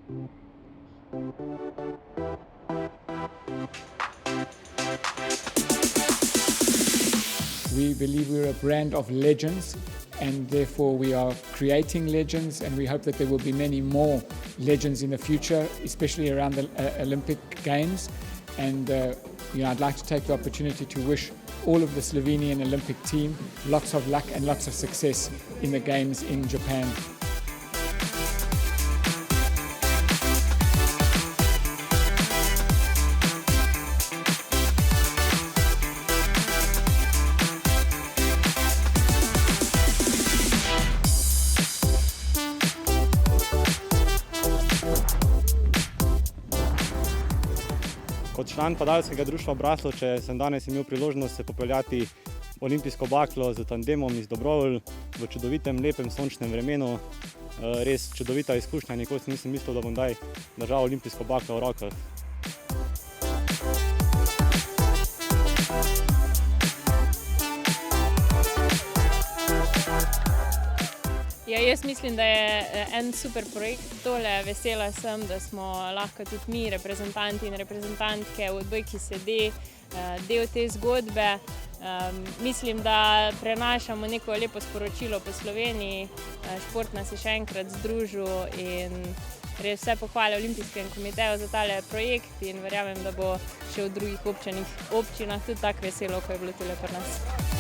We believe we're a brand of legends, and therefore we are creating legends, and we hope that there will be many more legends in the future, especially around the Olympic Games. And I'd like to take the opportunity to wish all of the Slovenian Olympic team lots of luck and lots of success in the Games in Japan. Kot član padalskega društva Braslovče sem danes imel priložnost se popeljati olimpijsko baklo z tandemom iz Dobrovolj v čudovitem, lepem sončnem vremenu. Res čudovita izkušnja, nikoli si nisem mislil, da bom držal olimpijsko baklo v rokah. Ja, jaz mislim, da je en super projekt tole. Vesela sem, da smo lahko tudi mi, reprezentanti in reprezentantke v odbojki Sedi, del te zgodbe. Mislim, da prenašamo neko lepo sporočilo po Sloveniji. Šport nas je še enkrat združil in res vse pohvale Olimpijskemu komiteju za tale projekt in verjamem, da bo še v drugih občinah tudi tako veselo, ko je bilo tole pri nas.